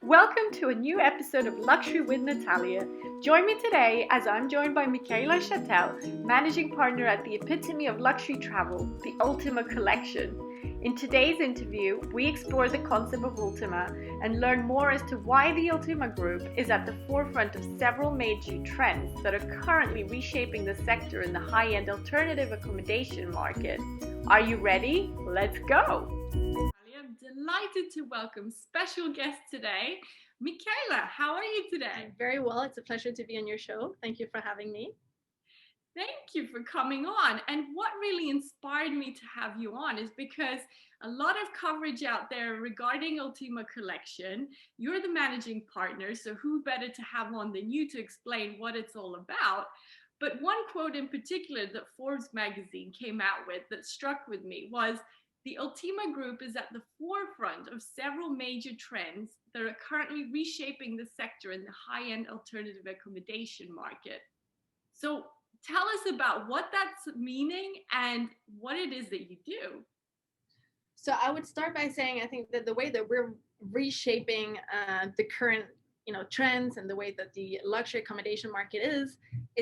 Welcome to a new episode of Luxury with Natalia. Join me today as I'm joined by Michala Chatel, managing partner at the epitome of luxury travel, the Ultima Collection. In today's interview, we explore the concept of Ultima and learn more as to why the Ultima Group is at the forefront of several major trends that are currently reshaping the sector in the high-end alternative accommodation market. Are you ready? Let's go! I'm delighted to welcome special guest today, Michala. How are you today? Very well. It's a pleasure to be on your show. Thank you for having me. Thank you for coming on. And what really inspired me to have you on is because a lot of coverage out there regarding Ultima Collection. You're the managing partner, so who better to have on than you to explain what it's all about? But one quote in particular that Forbes magazine came out with that struck with me was, the Ultima Group is at the forefront of several major trends that are currently reshaping the sector in the high-end alternative accommodation market. So tell us about what that's meaning and what it is that you do. So I would start by saying I think that the way that we're reshaping the current trends and the way that the luxury accommodation market is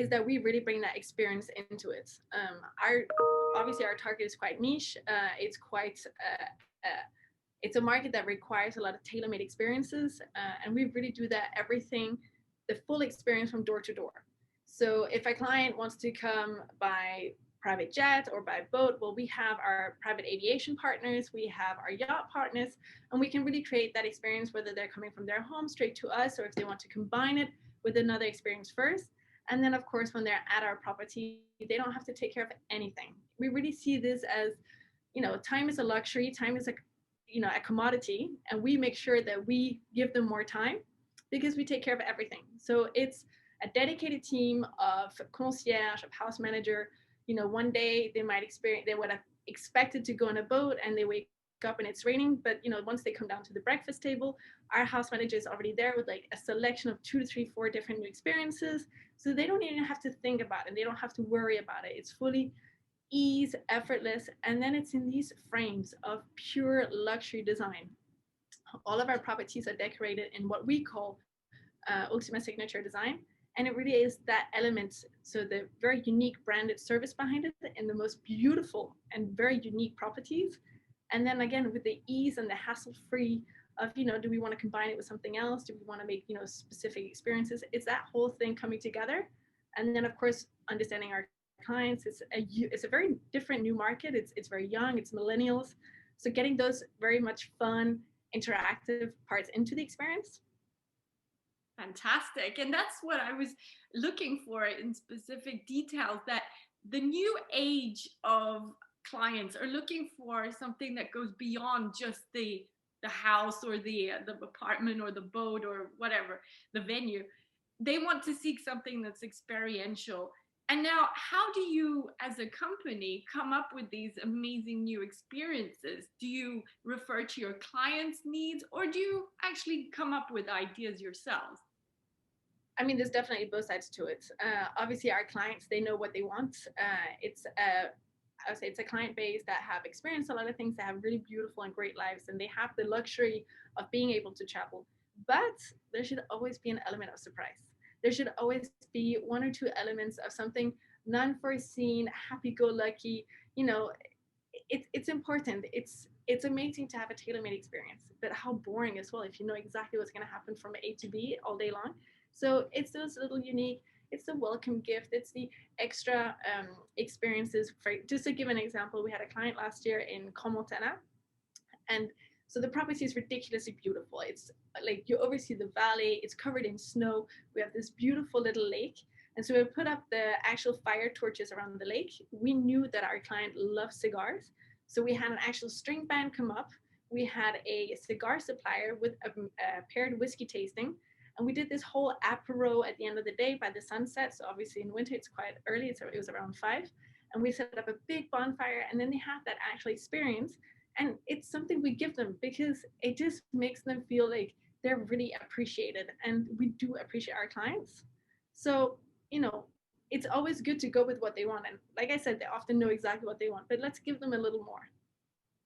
that we really bring that experience into it. Obviously our target is quite niche. It's a market that requires a lot of tailor-made experiences, and we really do that everything, the full experience from door to door. So if a client wants to come by private jet or by boat, well, we have our private aviation partners, we have our yacht partners, and we can really create that experience whether they're coming from their home straight to us or if they want to combine it with another experience first. And then, of course, when they're at our property, they don't have to take care of anything. We really see this as, time is a luxury, time is a commodity, and we make sure that we give them more time because we take care of everything. So it's a dedicated team of concierge, of house manager. One day they would have expected to go on a boat and they wake up and it's raining, but once they come down to the breakfast table, our house manager is already there with like a selection of 2 to 3, 4 different new experiences, so they don't even have to think about it, they don't have to worry about it. It's fully ease, effortless, and then it's in these frames of pure luxury design. All of our properties are decorated in what we call Ultima signature design, and it really is that element, so the very unique branded service behind it and the most beautiful and very unique properties. And then again, with the ease and the hassle-free of, do we want to combine it with something else? Do we want to make, specific experiences? It's that whole thing coming together. And then, of course, understanding our clients. It's a very different new market. It's very young. It's millennials. So getting those very much fun, interactive parts into the experience. Fantastic. And that's what I was looking for in specific details, that the new age of clients are looking for something that goes beyond just the house or the apartment or the boat or whatever, the venue. They want to seek something that's experiential. And now, how do you, as a company, come up with these amazing new experiences? Do you refer to your clients' needs, or do you actually come up with ideas yourselves? I mean, there's definitely both sides to it. Obviously, our clients, they know what they want. I would say it's a client base that have experienced a lot of things, that have really beautiful and great lives, and they have the luxury of being able to travel. But there should always be an element of surprise. There should always be 1 or 2 elements of something non-foreseen, happy-go-lucky. It's important. It's amazing to have a tailor-made experience, but how boring as well if you know exactly what's going to happen from A to B all day long. So it's those little unique, it's the welcome gift, it's the extra experiences. Just to give an example, we had a client last year in Montana, and so the property is ridiculously beautiful. It's like you oversee the valley, it's covered in snow, we have this beautiful little lake, and so we put up the actual fire torches around the lake. We knew that our client loves cigars, so we had an actual string band come up, we had a cigar supplier with a paired whiskey tasting, and we did this whole apéro at the end of the day by the sunset. So obviously in winter, it's quite early. It was around 5. And we set up a big bonfire, and then they have that actual experience. And it's something we give them because it just makes them feel like they're really appreciated. And we do appreciate our clients. So, it's always good to go with what they want. And like I said, they often know exactly what they want, but let's give them a little more.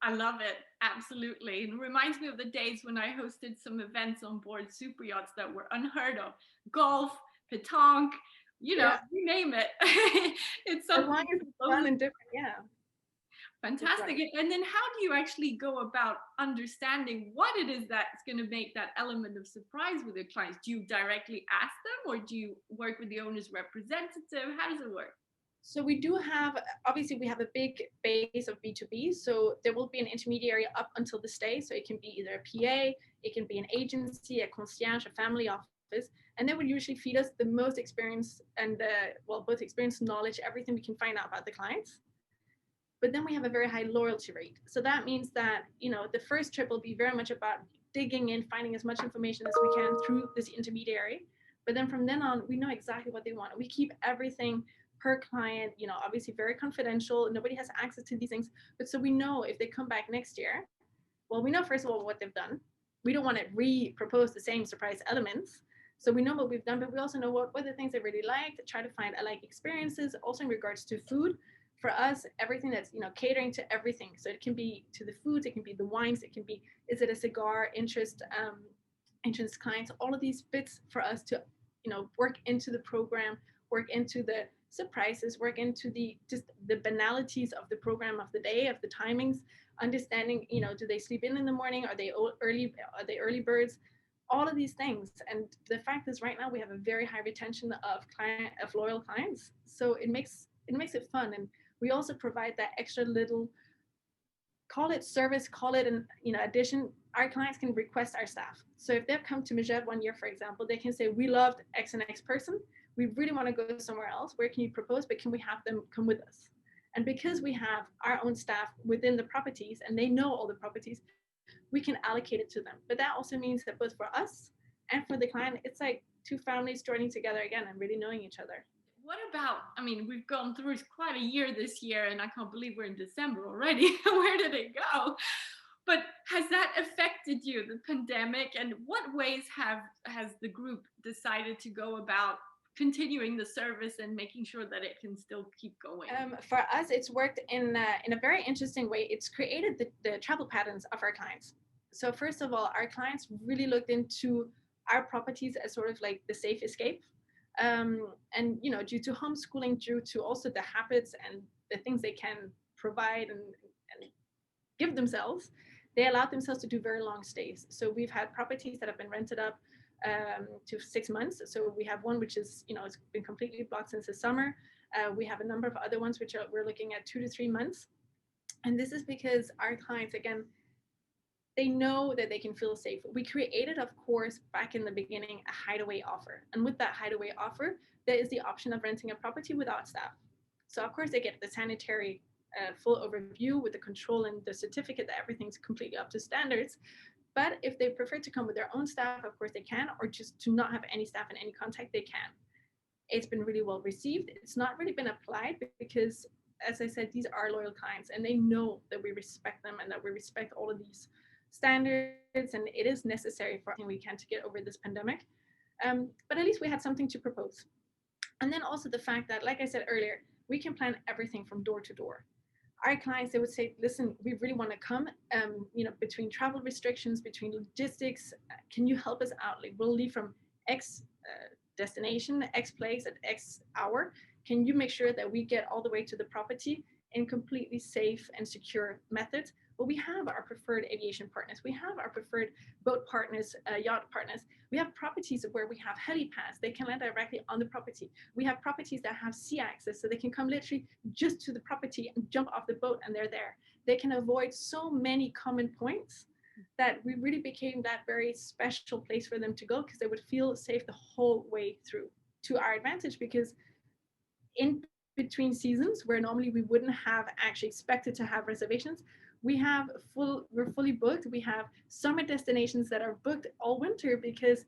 I love it. Absolutely. And it reminds me of the days when I hosted some events on board super yachts that were unheard of. Golf, petanque, Yeah, you name it. It's as long something as it's fun totally and different, yeah, that's fantastic. right. And then how do you actually go about understanding what it is that's going to make that element of surprise with your clients? Do you directly ask them or do you work with the owner's representative? How does it work? So we do have, obviously we have a big base of B2B. So there will be an intermediary up until the stay. So it can be either a PA, it can be an agency, a concierge, a family office. And they will usually feed us the most experience and both experience, knowledge, everything we can find out about the clients. But then we have a very high loyalty rate. So that means that, the first trip will be very much about digging in, finding as much information as we can through this intermediary. But then from then on, we know exactly what they want. We keep everything per client, obviously very confidential. Nobody has access to these things. But so we know if they come back next year, well, we know first of all what they've done. We don't want to re-propose the same surprise elements. So we know what we've done, but we also know what are the things they really liked, try to find alike experiences, also in regards to food. For us, everything that's, catering to everything. So it can be to the foods, it can be the wines, it can be, is it a cigar, interest clients, all of these bits for us to, work into the program, work into the surprises, work into just the banalities of the program of the day, of the timings, understanding, do they sleep in the morning? Are they early birds? All of these things. And the fact is right now we have a very high retention of loyal clients. So it makes it fun. And we also provide that extra little, call it service, call it an addition. Our clients can request our staff. So if they've come to Megève 1 year, for example, they can say, we loved X and X person. We really want to go somewhere else. Where can you propose? But can we have them come with us? And because we have our own staff within the properties and they know all the properties, we can allocate it to them. But that also means that both for us and for the client, it's like two families joining together again and really knowing each other. What about, we've gone through quite a year this year and I can't believe we're in December already. Where did it go? But has that affected you, the pandemic? And what ways has the group decided to go about continuing the service and making sure that it can still keep going? For us, it's worked in a very interesting way. It's created the travel patterns of our clients. So first of all, our clients really looked into our properties as sort of like the safe escape. And due to homeschooling, due to also the habits and the things they can provide and give themselves, they allowed themselves to do very long stays. So we've had properties that have been rented up to 6 months. So we have one which is, it's been completely blocked since the summer. We have a number of other ones which we're looking at 2 to 3 months. And this is because our clients, again, they know that they can feel safe. We created, of course, back in the beginning, a hideaway offer. And with that hideaway offer, there is the option of renting a property without staff. So of course they get the sanitary full overview with the control and the certificate that everything's completely up to standards. But if they prefer to come with their own staff, of course they can, or just to not have any staff and any contact, they can. It's been really well received. It's not really been applied because, as I said, these are loyal clients and they know that we respect them and that we respect all of these standards, and it is necessary for everything we can to get over this pandemic. But at least we had something to propose. And then also the fact that, like I said earlier, we can plan everything from door to door. Our clients, they would say, listen, we really want to come, between travel restrictions, between logistics, can you help us out? Like, we'll leave from X destination, X place at X hour. Can you make sure that we get all the way to the property in completely safe and secure methods? Well, we have our preferred aviation partners. We have our preferred boat partners, yacht partners. We have properties where we have helipads. They can land directly on the property. We have properties that have sea access, so they can come literally just to the property and jump off the boat and they're there. They can avoid so many common points that we really became that very special place for them to go because they would feel safe the whole way through, to our advantage, because in between seasons where normally we wouldn't have actually expected to have reservations, we're fully booked. We have summer destinations that are booked all winter because,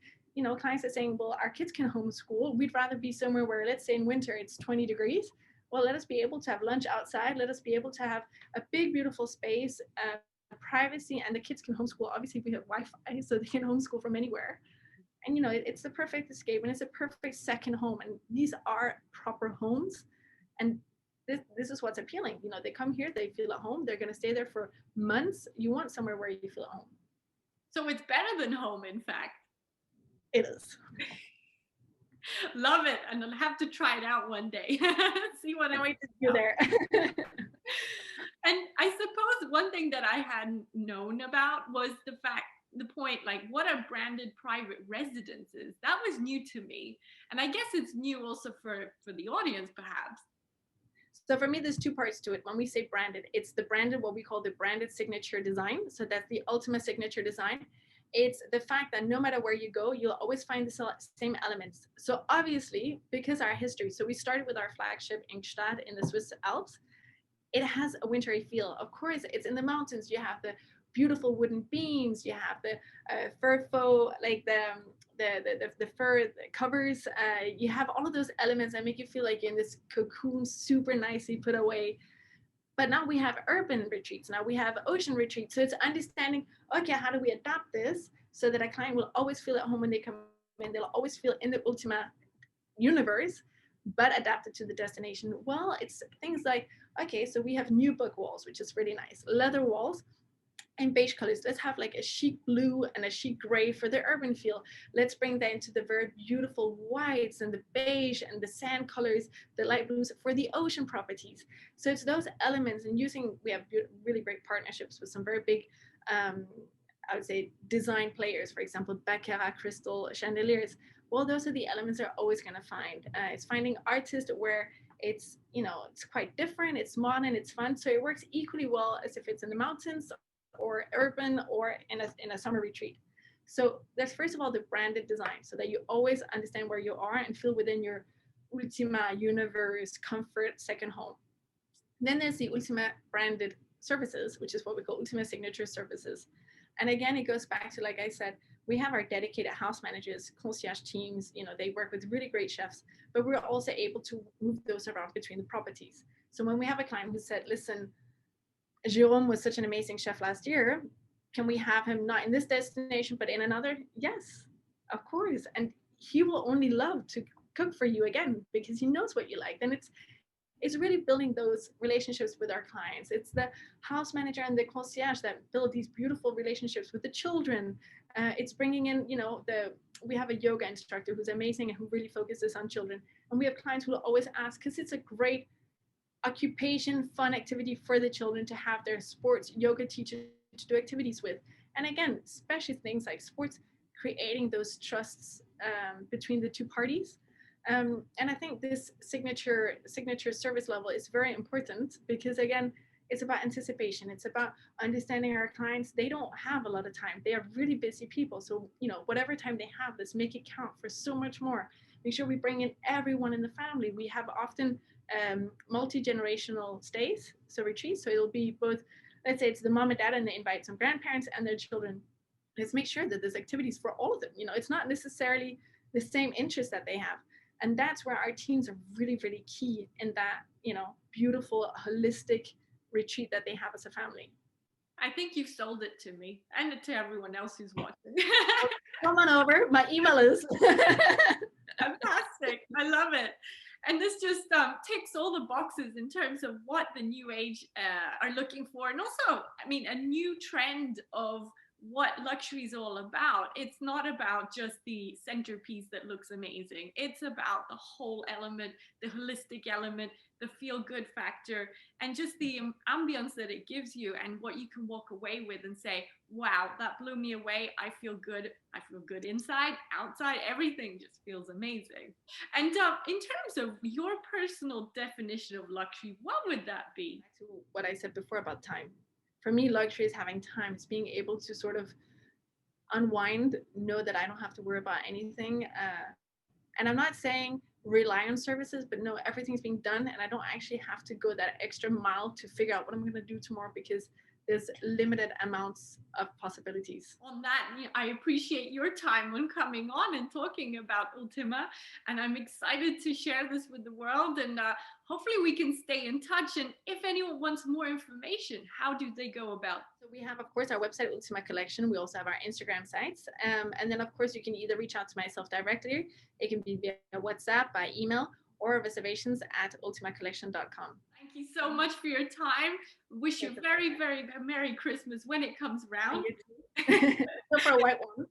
clients are saying, well, our kids can homeschool. We'd rather be somewhere where, let's say in winter, it's 20 degrees. Well, let us be able to have lunch outside. Let us be able to have a big, beautiful space, privacy, and the kids can homeschool. Obviously, we have Wi-Fi, so they can homeschool from anywhere. And, it's the perfect escape and it's a perfect second home. And these are proper homes. And this is what's appealing. You know, they come here, they feel at home, they're going to stay there for months. You want somewhere where you feel at home. So it's better than home, in fact. It is. Love it. And I'll have to try it out one day. See what I wait to see you there. And I suppose one thing that I hadn't known about was the point, like what are branded private residences? That was new to me. And I guess it's new also for the audience, perhaps. So for me, there's two parts to it. When we say branded, it's the branded, what we call the branded signature design. So that's the Ultima signature design. It's the fact that no matter where you go, you'll always find the same elements. So obviously, because our history, so we started with our flagship in Gstaad in the Swiss Alps. It has a wintry feel. Of course, it's in the mountains. You have the beautiful wooden beams. You have the fur faux, like the fur covers. You have all of those elements that make you feel like you're in this cocoon, super nicely put away. But now we have urban retreats. Now we have ocean retreats. So it's understanding, okay, how do we adapt this so that a client will always feel at home when they come in? They'll always feel in the Ultima universe, but adapted to the destination. Well, it's things like, okay, so we have new book walls, which is really nice. Leather walls and beige colors. Let's have like a chic blue and a chic gray for the urban feel. Let's bring that into the very beautiful whites and the beige and the sand colors, the light blues for the ocean properties. So it's those elements, and we have really great partnerships with some very big, I would say, design players, for example, Baccarat crystal chandeliers. Well, those are the elements they're always going to find. It's finding artists where it's, you know, it's quite different, it's modern, it's fun. So it works equally well as if it's in the mountains or urban or in a summer retreat. So there's first of all the branded design, so that you always understand where you are and feel within your Ultima universe, comfort, second home. Then there's the Ultima branded services, which is what we call Ultima signature services. And again, it goes back to, like I said, we have our dedicated house managers, concierge teams, you know, they work with really great chefs, but we're also able to move those around between the properties. So when we have a client who said, listen, Jérôme was such an amazing chef last year, can we have him not in this destination, but in another? Yes, of course. And he will only love to cook for you again, because he knows what you like. Then it's really building those relationships with our clients. It's the house manager and the concierge that build these beautiful relationships with the children. It's bringing in, you know, we have a yoga instructor who's amazing and who really focuses on children. And we have clients who will always ask, because it's a great occupation, fun activity for the children to have their sports yoga teacher to do activities with. And again, especially things like sports, creating those trusts between the two parties. And I think this signature service level is very important, because again, it's about anticipation. It's about understanding our clients. They don't have a lot of time. They are really busy people. So, you know, whatever time they have, let's make it count for so much more. Make sure we bring in everyone in the family. We have often multi-generational stays, so retreats. So it'll be both, let's say it's the mom and dad and they invite some grandparents and their children. Let's make sure that there's activities for all of them. You know, it's not necessarily the same interest that they have. And that's where our teams are really, really key in that, you know, beautiful, holistic retreat that they have as a family. I think you've sold it to me and to everyone else who's watching. Come on over. My email is. Fantastic. I love it. And this just ticks all the boxes in terms of what the new age are looking for. And also, I mean, a new trend of what luxury is all about. It's not about just the centerpiece that looks amazing. It's about the whole element, the holistic element, the feel-good factor, and just the ambience that it gives you and what you can walk away with and say, wow, that blew me away. I feel good. I feel good inside, outside. Everything just feels amazing. And in terms of your personal definition of luxury, what would that be? Back to what I said before about time. For me, luxury is having time. It's being able to sort of unwind, know that I don't have to worry about anything. And I'm not saying rely on services, but no, everything's being done. And I don't actually have to go that extra mile to figure out what I'm going to do tomorrow, because there's limited amounts of possibilities. On that, I appreciate your time when coming on and talking about Ultima, and I'm excited to share this with the world, and hopefully we can stay in touch. And if anyone wants more information, how do they go about? So we have, of course, our website, Ultima Collection. We also have our Instagram sites. And then, of course, you can either reach out to myself directly. It can be via WhatsApp, by email, or reservations at ultimacollection.com. you so much for your time. Wish you a very, very Merry Christmas when it comes around. Go for a white one.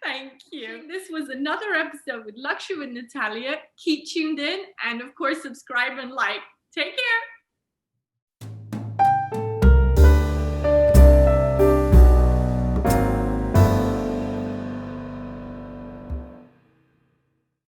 Thank you. This was another episode with Luxury with Natalia. Keep tuned in and, of course, subscribe and like. Take care.